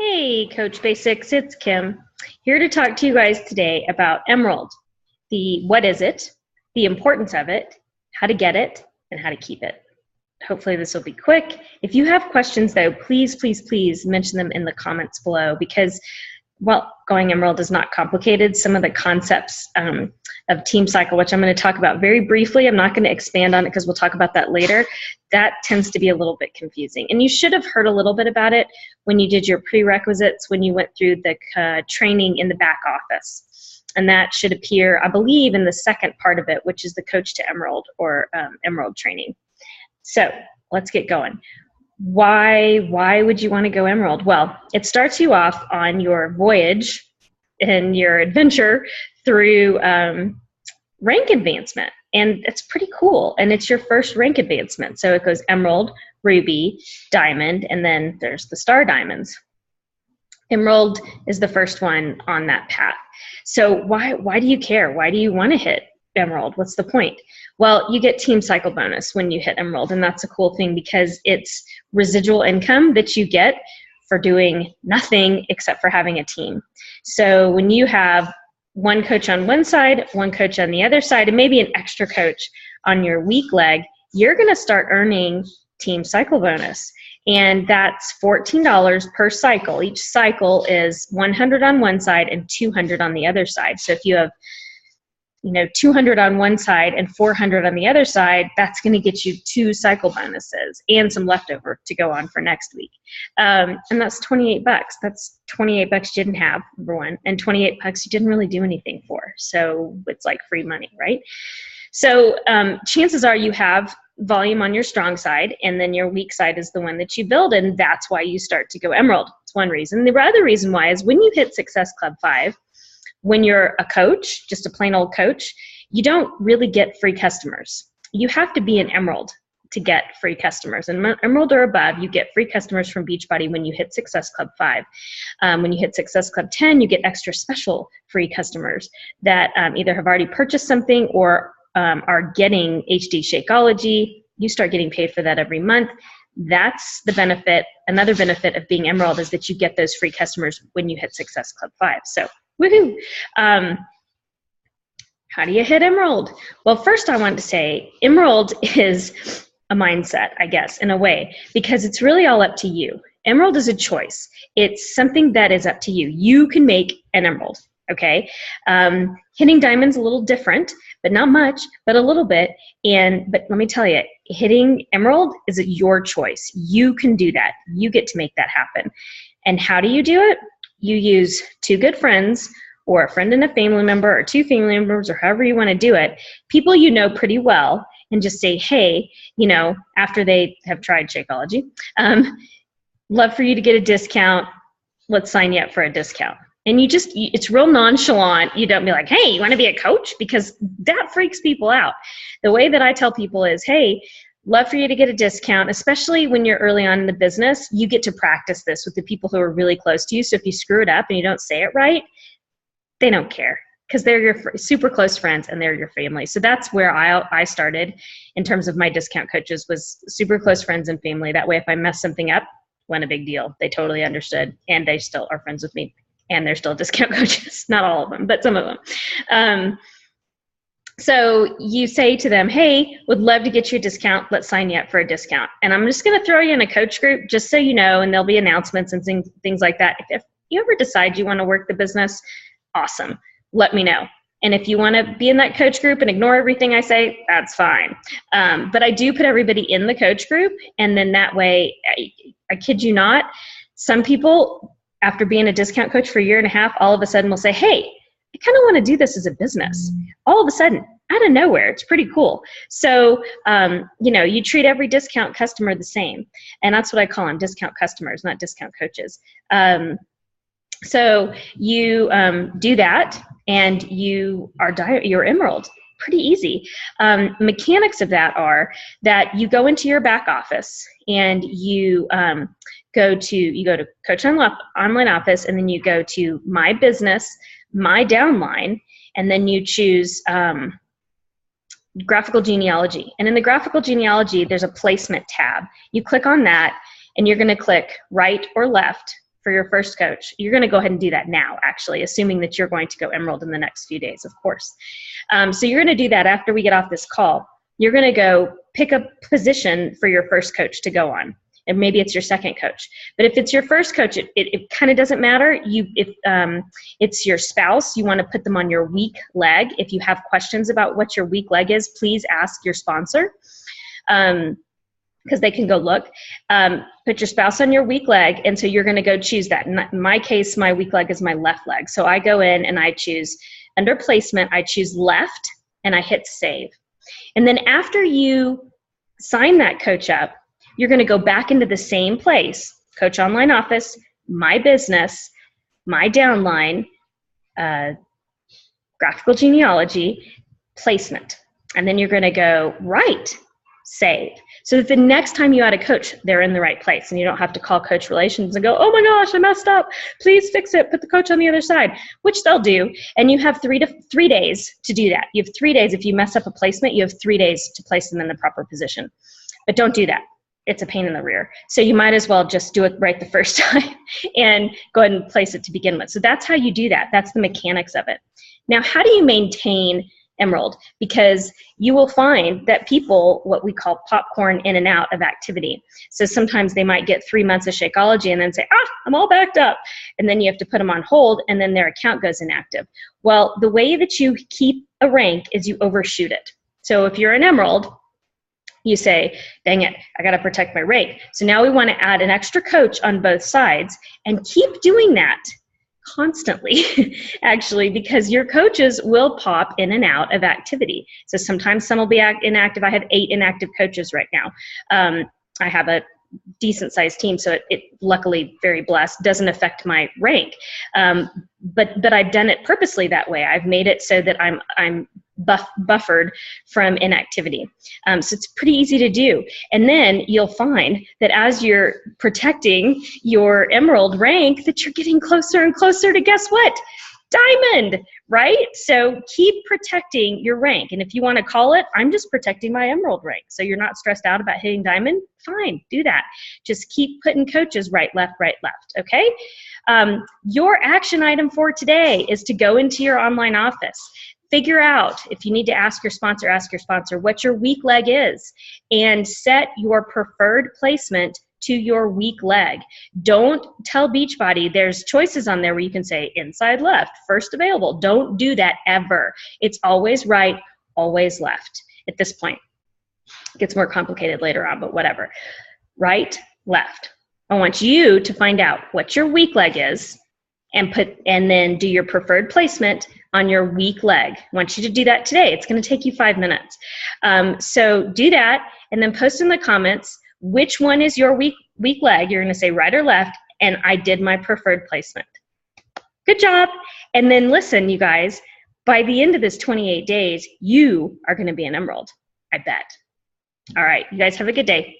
Hey, Coach Basics, it's Kim. Here to talk to you guys today about Emerald. What is it, the importance of it, how to get it, and how to keep it. Hopefully this will be quick. If you have questions though, please mention them in the comments below because, well, going Emerald is not complicated. Some of the concepts of Team Cycle, which I'm going to talk about very briefly, I'm not going to expand on it because we'll talk about that later. That tends to be a little bit confusing. And you should have heard a little bit about it when you did your prerequisites, when you went through the training in the back office. And that should appear, I believe, in the second part of it, which is the Coach to Emerald or Emerald training. So let's get going. Why would you want to go Emerald? Well, it starts you off on your voyage and your adventure through rank advancement. And it's pretty cool. And it's your first rank advancement. So it goes Emerald, Ruby, Diamond, and then there's the Star Diamonds. Emerald is the first one on that path. So why do you care? Why do you want to hit Emerald? What's the point? Well, you get Team Cycle bonus when you hit Emerald, and that's a cool thing because it's residual income that you get for doing nothing except for having a team. So when you have one coach on one side, one coach on the other side, and maybe an extra coach on your weak leg, you're going to start earning Team Cycle bonus. And that's $14 per cycle. Each cycle is 100 on one side and 200 on the other side. So if you have 200 on one side and 400 on the other side, that's going to get you 2 cycle bonuses and some leftover to go on for next week. And that's $28. That's $28 you didn't have, number one, and $28 you didn't really do anything for. So it's like free money, right? So chances are you have volume on your strong side, and then your weak side is the one that you build, and that's why you start to go Emerald. It's one reason. The other reason why is when you hit Success Club 5, when you're a coach, just a plain old coach, you don't really get free customers. You have to be an Emerald to get free customers. And Emerald or above, you get free customers from Beachbody when you hit Success Club 5. When you hit Success Club 10, you get extra special free customers that either have already purchased something or are getting HD Shakeology. You start getting paid for that every month. That's the benefit. Another benefit of being Emerald is that you get those free customers when you hit Success Club 5. So woohoo! How do you hit Emerald? Well, first I want to say Emerald is a mindset, I guess, in a way, because it's really all up to you. Emerald is a choice. It's something that is up to you. You can make an Emerald, okay? Hitting Diamond's a little different, but not much, but a little bit. But let me tell you, hitting Emerald is your choice. You can do that. You get to make that happen. And how do you do it? You use 2 good friends or a friend and a family member or 2 family members or however you want to do it, people you know pretty well, and just say, hey, after they have tried Shakeology, love for you to get a discount. Let's sign you up for a discount. And it's real nonchalant. You don't be like, hey, you want to be a coach? Because that freaks people out. The way that I tell people is, hey, love for you to get a discount, especially when you're early on in the business. You get to practice this with the people who are really close to you. So if you screw it up and you don't say it right, they don't care because they're your super close friends and they're your family. So that's where I started in terms of my discount coaches, was super close friends and family. That way, if I mess something up, wasn't a big deal. They totally understood, and they still are friends with me, and they're still discount coaches. Not all of them, but some of them. So you say to them, hey, would love to get you a discount. Let's sign you up for a discount. And I'm just going to throw you in a coach group just so you know, and there'll be announcements and things like that. If you ever decide you want to work the business, awesome. Let me know. And if you want to be in that coach group and ignore everything I say, that's fine. But I do put everybody in the coach group. And then that way, I kid you not, some people, after being a discount coach for a year and a half, all of a sudden will say, hey, I kind of want to do this as a business. All of a sudden, out of nowhere. It's pretty cool. So, you treat every discount customer the same. And that's what I call them, discount customers, not discount coaches. So you do that, and you're Emerald. Pretty easy. Mechanics of that are that you go into your back office and you go to Coach Online Office, and then you go to My Business, My Downline, and then you choose Graphical Genealogy. And in the Graphical Genealogy, there's a placement tab. You click on that, and you're going to click right or left for your first coach, you're going to go ahead and do that now, actually, assuming that you're going to go Emerald in the next few days, of course. So you're going to do that after we get off this call. You're going to go pick a position for your first coach to go on. And maybe it's your second coach. But if it's your first coach, it kind of doesn't matter. If it's your spouse, you want to put them on your weak leg. If you have questions about what your weak leg is, please ask your sponsor, because they can go look. Put your spouse on your weak leg, and so you're going to go choose that. In my case, my weak leg is my left leg. So I go in and I choose, under placement, I choose left, and I hit save. And then after you sign that coach up, you're going to go back into the same place, Coach Online Office, My Business, My Downline, Graphical Genealogy, Placement. And then you're going to go right, save. So that the next time you add a coach, they're in the right place, and you don't have to call Coach Relations and go, oh my gosh, I messed up. Please fix it. Put the coach on the other side, which they'll do. And you have 3 days to do that. You have 3 days. If you mess up a placement, you have 3 days to place them in the proper position. But don't do that. It's a pain in the rear. So you might as well just do it right the first time and go ahead and place it to begin with. So that's how you do that. That's the mechanics of it. Now, how do you maintain Emerald? Because you will find that people, what we call popcorn in and out of activity. So sometimes they might get 3 months of Shakeology and then say, I'm all backed up. And then you have to put them on hold, and then their account goes inactive. Well, the way that you keep a rank is you overshoot it. So if you're an Emerald, you say, dang it, I got to protect my rank. So now we want to add an extra coach on both sides, and keep doing that constantly, actually, because your coaches will pop in and out of activity. So sometimes some will be inactive. I have 8 inactive coaches right now. I have a decent sized team, so it luckily, very blessed, doesn't affect my rank. But I've done it purposely that way. I've made it so that I'm buffered from inactivity. So it's pretty easy to do. And then you'll find that as you're protecting your Emerald rank, that you're getting closer and closer to, guess what? Diamond, right? So keep protecting your rank. And if you want to call it, I'm just protecting my Emerald rank, so you're not stressed out about hitting Diamond, fine, do that. Just keep putting coaches right, left, okay? Your action item for today is to go into your online office. Figure out, if you need to ask your sponsor what your weak leg is, and set your preferred placement to your weak leg. Don't tell Beachbody, there's choices on there where you can say inside left, first available. Don't do that ever. It's always right, always left at this point. It gets more complicated later on, but whatever. Right, left. I want you to find out what your weak leg is, and then do your preferred placement on your weak leg. I want you to do that today. It's going to take you 5 minutes. So do that, and then post in the comments which one is your weak leg. You're going to say right or left, and I did my preferred placement. Good job. And then listen, you guys, by the end of this 28 days, you are going to be an Emerald. I bet. All right. You guys have a good day.